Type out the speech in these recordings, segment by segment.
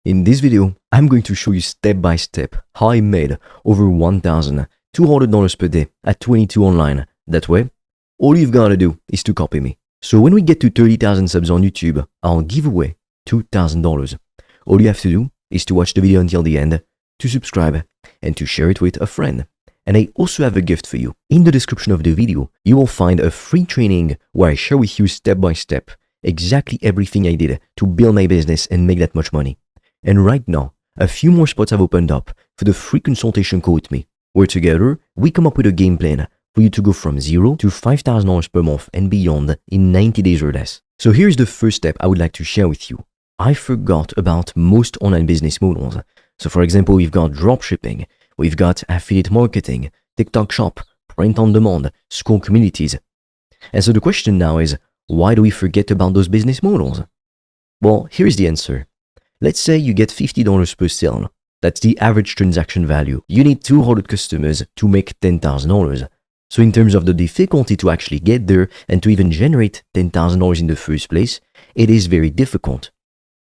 In this video, I'm going to show you step by step how I made over $1,200 per day at 22 online. That way, all you've got to do is to copy me. So when we get to 30,000 subs on YouTube, I'll give away $2,000. All you have to do is to watch the video until the end, to subscribe, and to share it with a friend. And I also have a gift for you. In the description of the video, you will find a free training where I share with you step by step exactly everything I did to build my business and make that much money. And right now, a few more spots have opened up for the free consultation call with me, where together we come up with a game plan for you to go from $0 to $5,000 per month and beyond in 90 days or less. So here's the first step I would like to share with you. I forgot about most online business models. So for example, we've got dropshipping, we've got affiliate marketing, TikTok shop, print on demand, school communities. And so the question now is, why do we forget about those business models? Well, here's the answer. Let's say you get $50 per sale. That's the average transaction value. You need 200 customers to make $10,000. So in terms of the difficulty to actually get there and to even generate $10,000 in the first place, it is very difficult.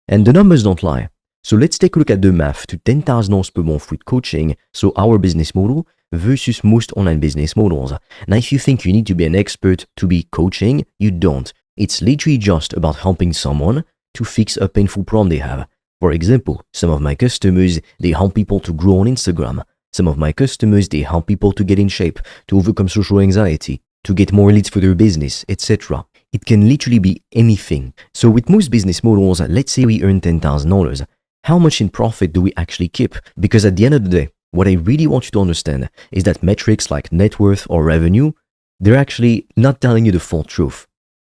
And the numbers don't lie. So let's take a look at the math to $10,000 per month with coaching, so our business model versus most online business models. Now, if you think you need to be an expert to be coaching, you don't. It's literally just about helping someone to fix a painful problem they have. For example, some of my customers, they help people to grow on Instagram. Some of my customers, they help people to get in shape, to overcome social anxiety, to get more leads for their business, etc. It can literally be anything. So with most business models, let's say we earn $10,000. How much in profit do we actually keep? Because at the end of the day, what I really want you to understand is that metrics like net worth or revenue, they're actually not telling you the full truth.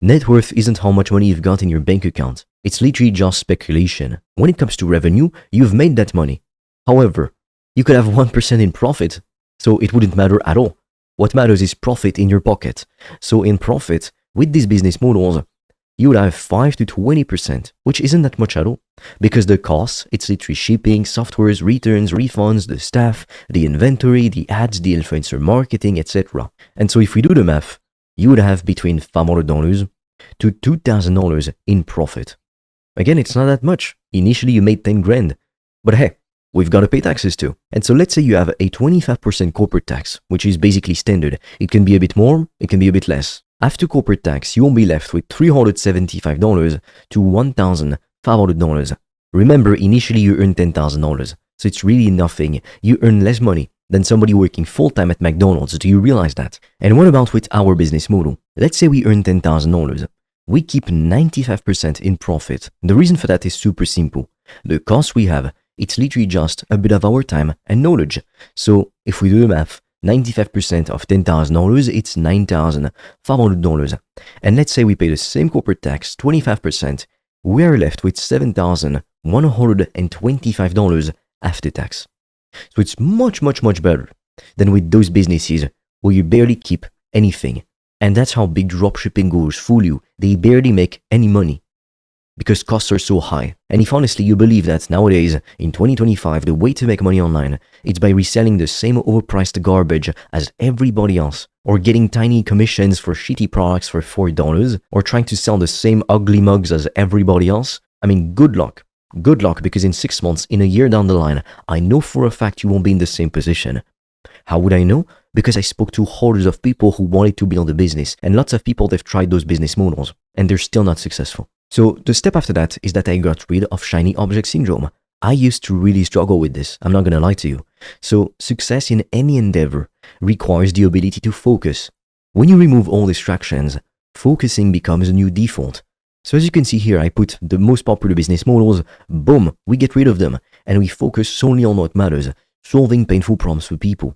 Net worth isn't how much money you've got in your bank account. It's literally just speculation. When it comes to revenue, you've made that money. However, you could have 1% in profit, so it wouldn't matter at all. What matters is profit in your pocket. So in profit, with these business models, you would have 5 to 20%, which isn't that much at all. Because the costs, it's literally shipping, softwares, returns, refunds, the staff, the inventory, the ads, the influencer marketing, etc. And so if we do the math, you would have between $500 to $2,000 in profit. Again, it's not that much. Initially, you made 10 grand. But hey, we've got to pay taxes too. And so let's say you have a 25% corporate tax, which is basically standard. It can be a bit more, it can be a bit less. After corporate tax, you won't be left with $375 to $1,500. Remember, initially you earned $10,000, so it's really nothing. You earn less money than somebody working full-time at McDonald's. Do you realize that? And what about with our business model? Let's say we earn $10,000. We keep 95% in profit. The reason for that is super simple. The cost we have, it's literally just a bit of our time and knowledge. So if we do the math, 95% of $10,000, it's $9,500. And let's say we pay the same corporate tax, 25%, we are left with $7,125 after tax. So it's much, much, much better than with those businesses where you barely keep anything. And that's how big dropshipping goers fool you. They barely make any money because costs are so high. And if honestly you believe that nowadays, in 2025, the way to make money online is by reselling the same overpriced garbage as everybody else, or getting tiny commissions for shitty products for $4, or trying to sell the same ugly mugs as everybody else, I mean, good luck. Good luck, because in 6 months, in a year down the line, I know for a fact you won't be in the same position. How would I know? Because I spoke to hundreds of people who wanted to build a business, and lots of people, they've tried those business models, and they're still not successful. So the step after that is that I got rid of shiny object syndrome. I used to really struggle with this, I'm not gonna lie to you. So success in any endeavor requires the ability to focus. When you remove all distractions, focusing becomes a new default. So as you can see here, I put the most popular business models, boom, we get rid of them, and we focus solely on what matters, solving painful problems for people.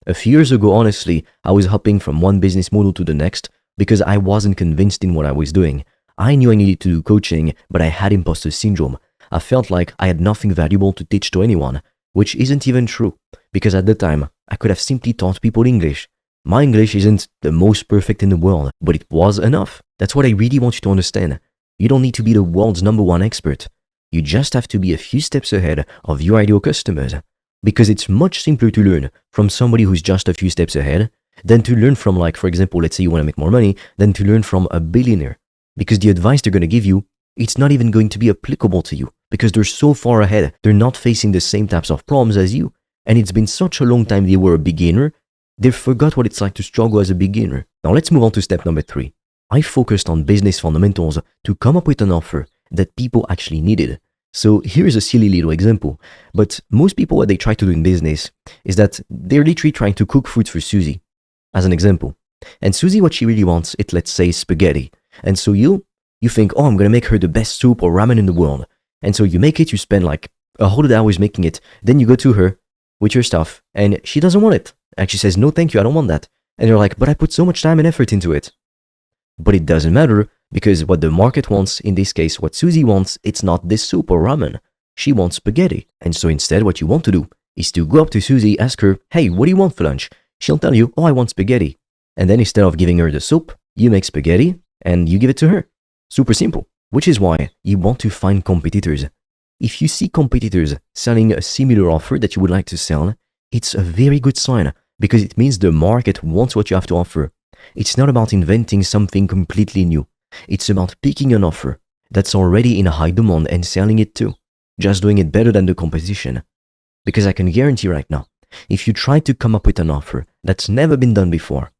A few years ago, honestly, I was hopping from one business model to the next because I wasn't convinced in what I was doing. I knew I needed to do coaching, but I had imposter syndrome. I felt like I had nothing valuable to teach to anyone, which isn't even true, because at the time, I could have simply taught people English. My English isn't the most perfect in the world, but it was enough. That's what I really want you to understand. You don't need to be the world's #1 expert. You just have to be a few steps ahead of your ideal customers, because it's much simpler to learn from somebody who's just a few steps ahead than to learn from, like, for example, let's say you want to make more money, than to learn from a billionaire. Because the advice they're going to give you, it's not even going to be applicable to you. because they're so far ahead. They're not facing the same types of problems as you. And it's been such a long time they were a beginner, they forgot what it's like to struggle as a beginner. Now let's move on to step number 3. I focused on business fundamentals to come up with an offer that people actually needed. So here's a silly little example, but most people, what they try to do in business is that they're literally trying to cook food for Susie, as an example. And Susie, what she really wants, it let's say spaghetti. And so you think, oh, I'm going to make her the best soup or ramen in the world. And so you make it, you spend like 100 hours making it. Then you go to her with your stuff and she doesn't want it. And she says, no, thank you, I don't want that. And you're like, but I put so much time and effort into it. But it doesn't matter because what the market wants, in this case, what Susie wants, it's not this soup or ramen. She wants spaghetti. And so instead, what you want to do is to go up to Susie, ask her, hey, what do you want for lunch? She'll tell you, oh, I want spaghetti. And then instead of giving her the soup, you make spaghetti and you give it to her. Super simple. Which is why you want to find competitors. If you see competitors selling a similar offer that you would like to sell, it's a very good sign because it means the market wants what you have to offer. It's not about inventing something completely new. It's about picking an offer that's already in a high demand and selling it too. Just doing it better than the competition. Because I can guarantee right now, if you try to come up with an offer that's never been done before,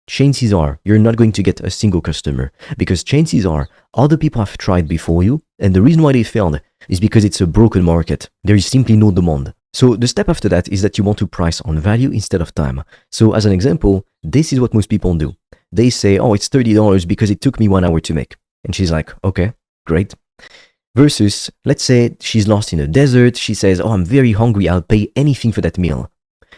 chances are you're not going to get a single customer because chances are other people have tried before you and the reason why they failed is because it's a broken market. There is simply no demand. So the step after that is that you want to price on value instead of time. So as an example, this is what most people do. They say, oh, it's $30 because it took me 1 hour to make. And she's like, okay, great. Versus, let's say she's lost in a desert. She says, oh, I'm very hungry. I'll pay anything for that meal.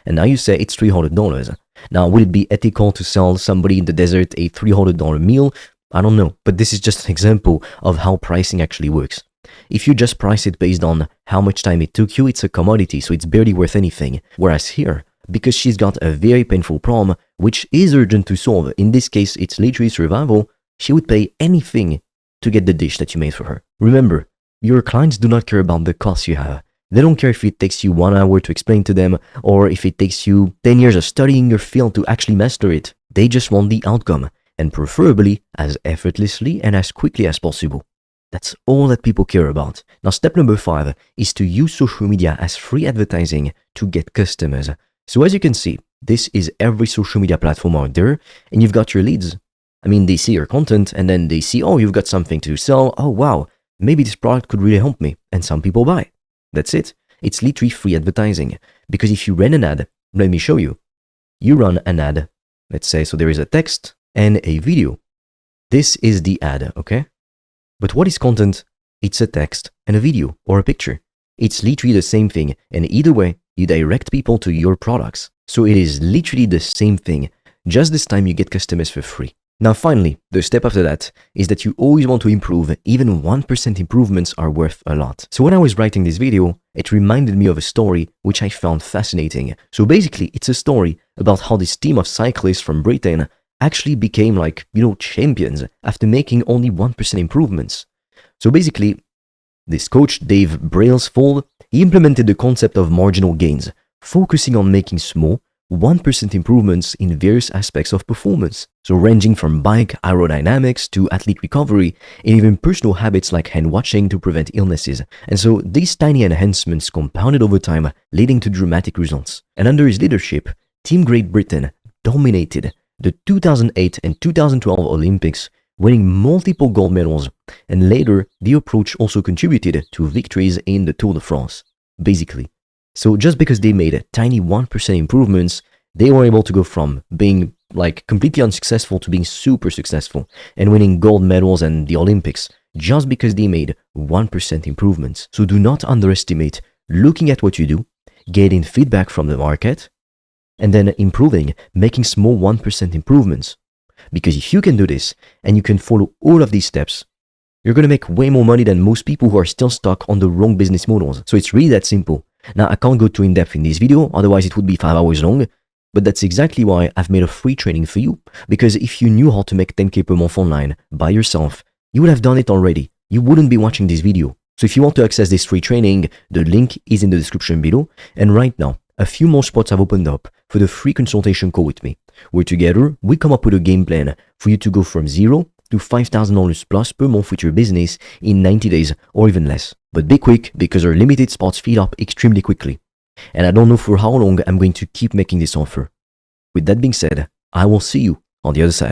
And now you say it's $300. Now, would it be ethical to sell somebody in the desert a $300 meal? I don't know. But this is just an example of how pricing actually works. If you just price it based on how much time it took you, it's a commodity, so it's barely worth anything. Whereas here, because she's got a very painful problem, which is urgent to solve, in this case, it's literally survival, she would pay anything to get the dish that you made for her. Remember, your clients do not care about the cost you have. They don't care if it takes you 1 hour to explain to them, or if it takes you 10 years of studying your field to actually master it. They just want the outcome, and preferably as effortlessly and as quickly as possible. That's all that people care about. Now, step number 5 is to use social media as free advertising to get customers. So as you can see, this is every social media platform out there, and you've got your leads. I mean, they see your content, and then they see, oh, you've got something to sell. Oh, wow, maybe this product could really help me. And some people buy. That's it. It's literally free advertising. Because if you run an ad, let me show you. You run an ad. Let's say, so there is a text and a video. This is the ad, okay? But what is content? It's a text and a video or a picture. It's literally the same thing. And either way, you direct people to your products. So it is literally the same thing. Just this time you get customers for free. Now finally, the step after that is that you always want to improve. Even 1% improvements are worth a lot. So when I was writing this video, it reminded me of a story which I found fascinating. So basically, it's a story about how this team of cyclists from Britain actually became like, champions after making only 1% improvements. So basically, this coach, Dave Brailsford, he implemented the concept of marginal gains, focusing on making small, 1% improvements in various aspects of performance. So ranging from bike aerodynamics to athlete recovery, and even personal habits like hand washing to prevent illnesses. And so these tiny enhancements compounded over time, leading to dramatic results. And under his leadership, Team Great Britain dominated the 2008 and 2012 Olympics, winning multiple gold medals, and later the approach also contributed to victories in the Tour de France, basically. So just because they made tiny 1% improvements, they were able to go from being like completely unsuccessful to being super successful and winning gold medals and the Olympics just because they made 1% improvements. So do not underestimate looking at what you do, getting feedback from the market, and then improving, making small 1% improvements. Because if you can do this and you can follow all of these steps, you're going to make way more money than most people who are still stuck on the wrong business models. So it's really that simple. Now, I can't go too in depth in this video, otherwise it would be 5 hours long, but that's exactly why I've made a free training for you. Because if you knew how to make 10K per month online by yourself, you would have done it already. You wouldn't be watching this video. So if you want to access this free training, the link is in the description below. And right now, a few more spots have opened up for the free consultation call with me, where together we come up with a game plan for you to go from 0 to $5,000 plus per month with your business in 90 days or even less. But be quick because our limited spots fill up extremely quickly. And I don't know for how long I'm going to keep making this offer. With that being said, I will see you on the other side.